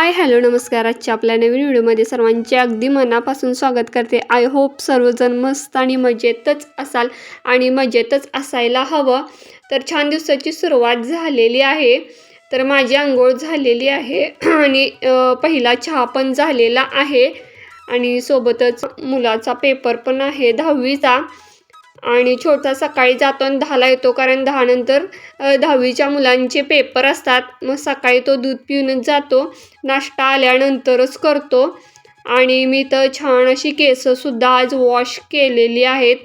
Hi hello नमस्कार. आजच्या आपल्या नवीन व्हिडिओमध्ये सर्वांचे अगदी मनापासून स्वागत करते. आय होप सर्वजण मस्त आणि मजेतच असाल आणि मजेतच असायला हवं. तर छान दिवसाची सुरुवात झालेली आहे. तर माझी अंघोळ झालेली आहे आणि पहिला चहा पण झालेला आहे आणि सोबतच मुलाचा पेपर पण आहे 10वीचा. आणि छोटा सकाळी जातो आणि 10ला येतो, कारण 10 नंतर 10वीच्या मुलांचे पेपर असतात. मग सकाळी तो दूध पिऊनच जातो, नाश्ता आल्यानंतरच करतो. आणि मी तर छान अशी केसंसुद्धा आज वॉश केलेली आहेत.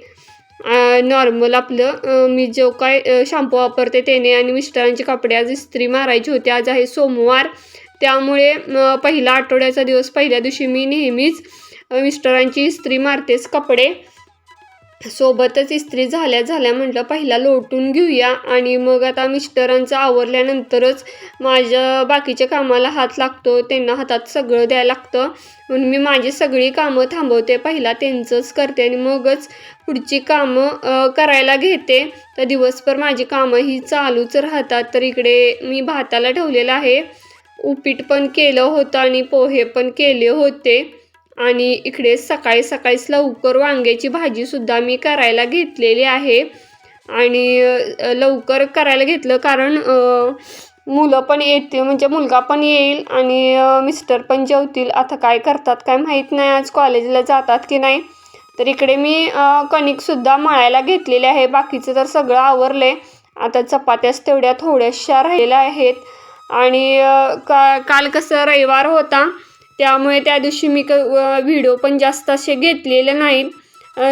नॉर्मल आपलं मी जो काय शॅम्पू वापरते त्याने. आणि मिस्टरांचे कपडे आज इस्त्री मारायची होती. आज आहे सोमवार, त्यामुळे पहिला आठवड्याचा दिवस पहिल्या दिवशी मी नेहमीच मिस्टरांची इस्त्री मारतेच कपडे. सोबतच इस्त्री झाल्या म्हटलं पहिला लोटून घेऊया आणि मग आता मिस्टरांचं आवरल्यानंतरच माझ्या बाकीच्या कामाला हात लागतो. त्यांना हातात सगळं द्यायला लागतं, म्हणून मी माझी सगळी कामं थांबवते, पहिला त्यांचंच करते आणि मगच पुढची कामं करायला घेते. तर दिवसभर माझी कामं ही चालूच राहतात. तर इकडे मी भाताला ठेवलेलं आहे, उपीट पण केलं होतं आणि पोहे पण केले होते. आणि इकडे सकाळी सकाळीच लवकर वांग्याची भाजीसुद्धा मी करायला घेतलेली आहे. आणि लवकर करायला घेतलं कारण मुलं पण येतील, म्हणजे मुलगा पण येईल आणि मिस्टर पण जेवतील. आता काय करतात काय माहीत नाही, आज कॉलेजला जातात की नाही. तर इकडे मी कणिकसुद्धा मळायला घेतलेले आहे. बाकीचं तर सगळं आवरलं आहे. आता चपात्याच तेवढ्या थोड्याशा राहिलेल्या आहेत. आणि काल कसं रविवार होता, त्यामुळे त्या दिवशी मी व्हिडिओ पण जास्त असे घेतलेले नाहीत.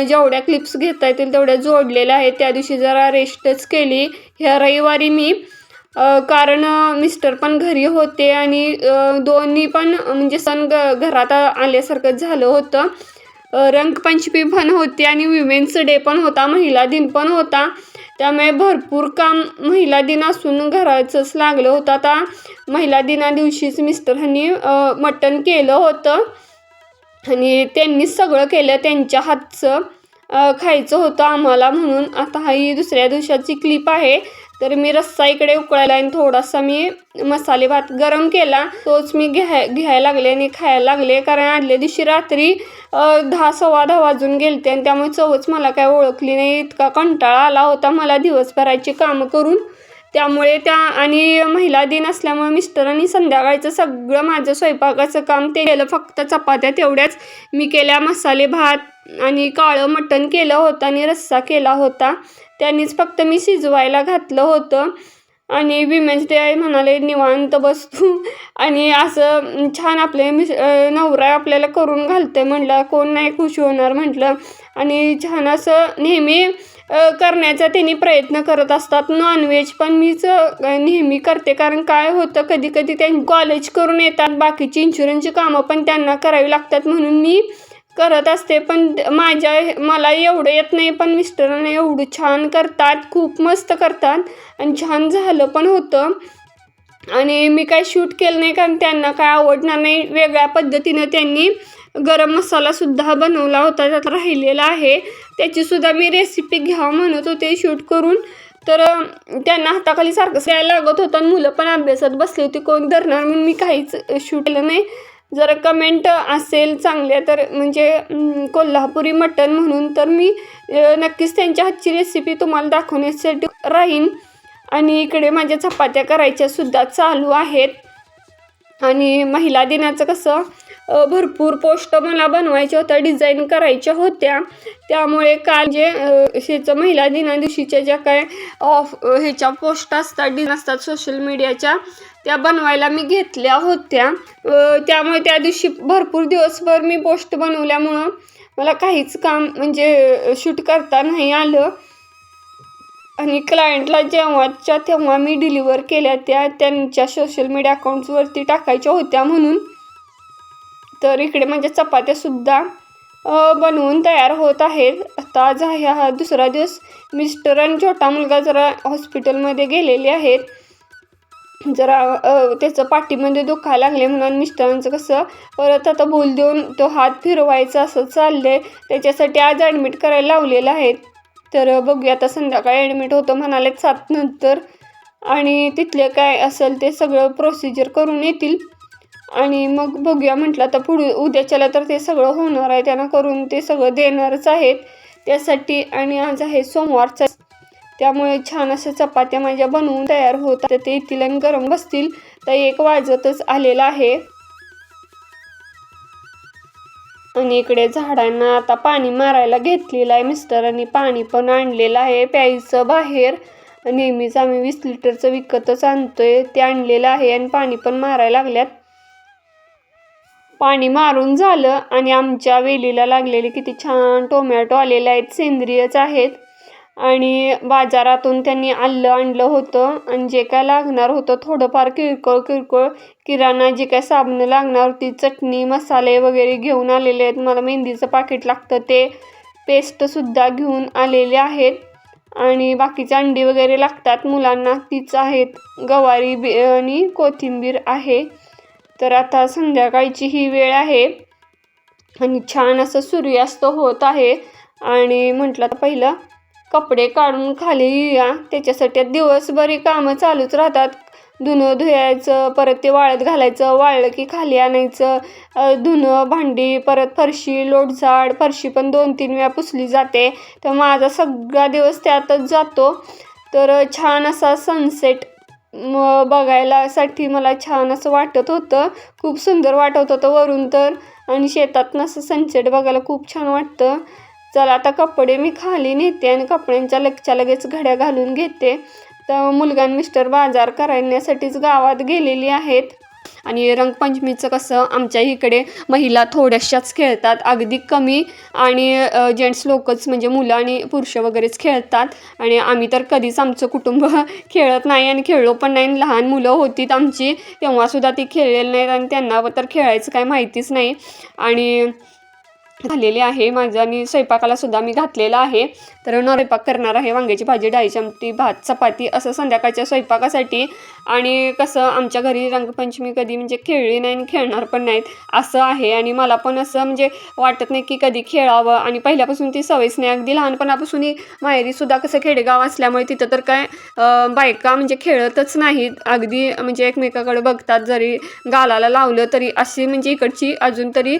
जेवढ्या क्लिप्स घेता येतील तेवढ्या जोडलेल्या आहेत. त्या दिवशी जरा रेस्टच केली ह्या रविवारी मी, कारण मिस्टर पण घरी होते आणि दोन्ही पण म्हणजे सण घरात आल्यासारखं झालं होतं. रंगपंचमी पण होती आणि विमेन्स डे पण होता, महिला दिन पण होता. त्यामुळे भरपूर काम महिला दिन असून घराचंच लागलं होतं. आता महिला दिना दिवशीच मिस्टरांनी मटण केलं होतं आणि त्यांनीच सगळं केलं, त्यांच्या हातचं खायचं होतं आम्हाला, म्हणून. आता ही दुसऱ्या दिवसाची क्लिप आहे. तर मी रस्सा इकडे उकळायला आणि थोडासा मी मसाले भात गरम केला, तोच मी घ्यायला लागले आणि खायला लागले. कारण आदल्या दिवशी रात्री 10 सव्वा 10 वाजून गेलते आणि त्यामुळे चवच मला काय ओळखली नाही. इतका कंटाळा आला होता मला दिवसभराची कामं करून. त्यामुळे आणि महिला दिन असल्यामुळे मिस्टरांनी संध्याकाळचं सगळं माझं स्वयंपाकाचं काम ते केलं. फक्त चपात्या तेवढ्याच मी केल्या, मसाले भात आणि काळं मटण केलं होतं आणि रस्सा केला होता. त्यांनीच फक्त मी शिजवायला घातलं होतं. आणि विमेन्स डे म्हणाले निवांत बसतो आणि असं छान आपले नवरा आपल्याला करून घालते म्हटलं, कोण नाही खुश होणार म्हटलं. आणि छान असं नेहमी करण्याचा त्यांनी प्रयत्न करत असतात. नॉनव्हेज पण मीच नेहमी करते, कारण काय होतं कधी कधी त्यांनी कॉलेज करून येतात, बाकीची इन्शुरन्सची कामं पण त्यांना करावी लागतात, म्हणून मी करत असते. पण मला एवढं येत नाही, पण मिस्टरांना एवढं छान करतात, खूप मस्त करतात आणि छान झालं पण होतं. आणि मी काय शूट केलं नाही कारण त्यांना काय आवडणार नाही. वेगळ्या पद्धतीनं त्यांनी गरम मसालासुद्धा बनवला होता, त्यात राहिलेला आहे, त्याचीसुद्धा मी रेसिपी घ्यावं म्हणत होते शूट करून. तर त्यांना हाताखाली सारखं यायला लागत होतं आणि मुलं पण अभ्यासात बसली होती, कोण धरणार, म्हणून मी काहीच शूट केलं नाही. जर कमेंट असेल चांगल्या तर म्हणजे कोल्हापुरी मटण म्हणून, तर मी नक्कीच त्यांच्या हातची रेसिपी तुम्हाला दाखवण्यासाठी राहीन. आणि इकडे माझ्या चपात्या करायच्यासुद्धा चालू आहेत. आणि महिला दिनाचं कसं भरपूर पोस्ट मला बनवायच्या होत्या, डिझाईन करायच्या होत्या, त्यामुळे काल जे ह्याचं महिला दिना दिवशीच्या ज्या काय ह्याच्या पोस्ट असतात, डिझाईन असतात सोशल मीडियाच्या, त्या बनवायला मी घेतल्या होत्या. त्यामुळे त्या दिवशी भरपूर दिवसभर मी पोस्ट बनवल्यामुळं मला काहीच काम म्हणजे शूट करता नाही आलं. आणि क्लायंटला जेव्हाच्या तेव्हा मी डिलिव्हर केल्या त्या त्यांच्या सोशल मीडिया अकाउंट्सवरती टाकायच्या होत्या म्हणून. तर इकडे माझ्या चपात्यासुद्धा बनवून तयार होत आहेत. आता आज हा दुसरा दिवस. मिस्टर आणि छोटा मुलगा जरा हॉस्पिटलमध्ये गेलेले आहेत, जरा त्याचं पाठीमध्ये दुखायला लागले म्हणून. मिस्टरांचं कसं परत आता बोल देऊन तो हात फिरवायचा असं चाललं आहे, त्याच्यासाठी आज ॲडमिट करायला लावलेलं आहे. तर बघूया आता संध्याकाळी ॲडमिट होतं म्हणाले 7 नंतर, आणि तिथले काय असेल ते सगळं प्रोसिजर करून येतील. आणि मग बघूया म्हटलं तर पुढे उद्याच्याला तर ते सगळं होणार आहे, त्यांना करून ते सगळं देणारच आहेत त्यासाठी. आणि आज आहे सोमवारचा, त्यामुळे छान असं चपात्या माझ्या बनवून तयार होतात. ते येतील आणि गरम बसतील तर 1 वाजतच आलेला आहे. आणि इकडे झाडांना आता पाणी मारायला घेतलेलं आहे मिस्टरांनी, पाणी पण आणलेलं आहे प्यायचं बाहेर. नेहमीच आम्ही 20 लिटरचं विकतच आणतोय, ते आणलेलं आहे आणि पाणी पण मारायला लागल्यात. पाणी मारून झालं आणि आमच्या वेलीला लागलेले किती छान टोमॅटो आलेले आहेत, सेंद्रियच आहेत. आणि बाजारातून त्यांनी आलं आणलं होतं आणि जे काय लागणार होतं थोडंफार किरकोळ किराणा, जे काय साबणं लागणार होती, चटणी मसाले वगैरे घेऊन आलेले आहेत. मला मेहंदीचं पाकिट लागतं ते, पेस्टसुद्धा घेऊन आलेले आहेत. आणि बाकीचे अंडी वगैरे लागतात मुलांना, तीच आहेत. गवारी आणि कोथिंबीर आहे. तर आता संध्याकाळची ही वेळ आहे आणि छान असं सूर्यास्त होत आहे. आणि म्हटलं तर पहिलं कपडे काढून खाली येऊया, त्याच्यासाठी दिवसभरी कामं चालूच राहतात. धुणं धुवायचं, परत ते वाळत घालायचं, वाळलं की खाली आणायचं, धुणं भांडी, परत फरशी लोटझाड, फरशी पण 2-3 वेळा पुसली जाते. तर माझा सगळा दिवस त्यातच जातो. तर छान असा सनसेट बघायलासाठी मला छान असं वाटत होतं, खूप सुंदर वाटत होतं वरून तर. आणि शेतातनं असं सनसेट बघायला खूप छान वाटतं. चला आता कपडे मी खाली नेते आणि कपड्यांच्या लगेच घड्या घालून घेते. तर मुलगा आणि मिस्टर बाजार करण्यासाठीच गावात गेलेली आहेत. आणि रंगपंचमीचं कसं आमच्या इकडे महिला थोड्याशाच खेळतात, अगदी कमी. आणि जेंट्स लोकच म्हणजे मुलं आणि पुरुष वगैरेच खेळतात. आणि आम्ही तर कधीच आमचं कुटुंब खेळत नाही आणि खेळलो पण नाही. लहान मुलं होती आमची तेव्हासुद्धा ती खेळलेली नाहीत आणि त्यांना तर खेळायचं काय माहितीच नाही. आणि झालेले आहे माझं आणि स्वयंपाकाला सुद्धा मी घातलेला आहे. तर स्वयंपाक करणार आहे, वांग्याची भाजी, डाळीची आमटी, भात, चपाती असं संध्याकाळच्या स्वयंपाकासाठी. आणि कसं आमच्या घरी रंगपंचमी कधी म्हणजे खेळली नाही आणि खेळणार पण नाहीत असं आहे. आणि मला पण असं म्हणजे वाटत नाही की कधी खेळावं, आणि पहिल्यापासून ती सवयच नाही. अगदी लहानपणापासून माहेरीसुद्धा कसं खेडेगाव असल्यामुळे तिथं तर काय बायका म्हणजे खेळतच नाहीत, अगदी म्हणजे एकमेकाकडे बघतात. जरी गालाला लावलं तरी अशी म्हणजे इकडची अजून तरी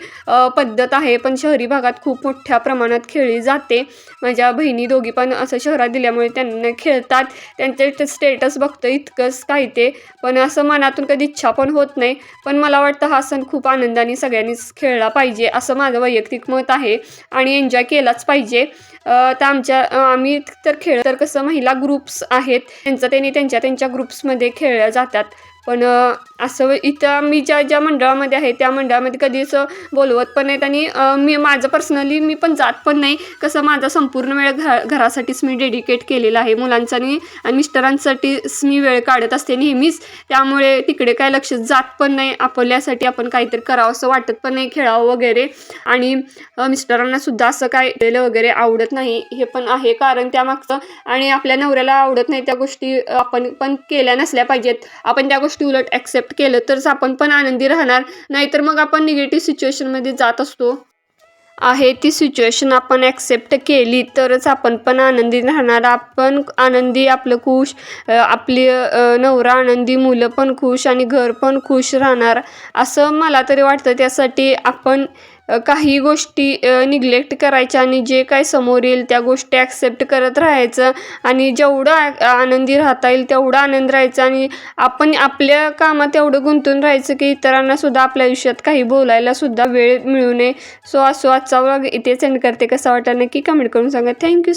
पद्धत आहे. पण शहरी भागात खूप मोठ्या प्रमाणात खेळली जाते. माझ्या बहिणी दोघी पण असं शहरात दिल्यामुळे त्यांना खेळतात, त्यांचे स्टेटस बघतं इतकंच काही ते. पण असं मनातून कधी इच्छा पण होत नाही. पण मला वाटतं हा सण खूप आनंदाने सगळ्यांनीच खेळला पाहिजे असं माझं वैयक्तिक मत आहे आणि एन्जॉय केलाच पाहिजे. तर आम्ही तर तर कसं महिला ग्रुप्स आहेत त्यांच्या ग्रुप्समध्ये खेळल्या जातात. पण असं इथं मी ज्या मंडळामध्ये आहे त्या मंडळामध्ये कधीच बोलवत पण नाहीत. आणि माझं पर्सनली मी पण जात पण नाही. कसं माझा संपूर्ण वेळ घरासाठीच मी डेडिकेट केलेला आहे, मुलांचा आणि मिस्टरांसाठीच मी वेळ काढत असते नेहमीच. त्यामुळे तिकडे काय लक्ष जात पण नाही. आपल्यासाठी आपण काहीतरी करावं असं वाटत पण नाही, खेळावं वगैरे. आणि मिस्टरांना सुद्धा असं काय वगैरे आवडत नाही, हे पण आहे कारण त्यामागचं. आणि आपल्या नवऱ्याला आवडत नाही त्या गोष्टी आपण पण केल्या नसल्या पाहिजेत. आपण त्या गोष्टी उलट ॲक्सेप्ट केलं तरच आपण पण आनंदी राहणार, नाहीतर मग आपण निगेटिव्ह सिच्युएशनमध्ये जात असतो. आहे ती सिच्युएशन आपण ॲक्सेप्ट केली तरच आपण पण आनंदी राहणार. आपण आनंदी, आपलं खुश, आपली नवरा आनंदी, मुलं पण खुश आणि घर पण खुश राहणार असं मला तरी वाटतं. त्यासाठी आपण काही गोष्टी निग्लेक्ट करायच्या आणि जे काय समोर येईल त्या गोष्टी ॲक्सेप्ट करत राहायचं. आणि जेवढं आनंदी राहता येईल तेवढं आनंद राहायचं. आणि आपण आपल्या कामात एवढं गुंतून राहायचं की इतरांना सुद्धा आपल्या आयुष्यात काही बोलायला सुद्धा वेळ मिळू नये. सो आजचा व्लॉग इथेच एंड करते. कसा वाटला नक्की कमेंट करून सांगा. थँक्यू.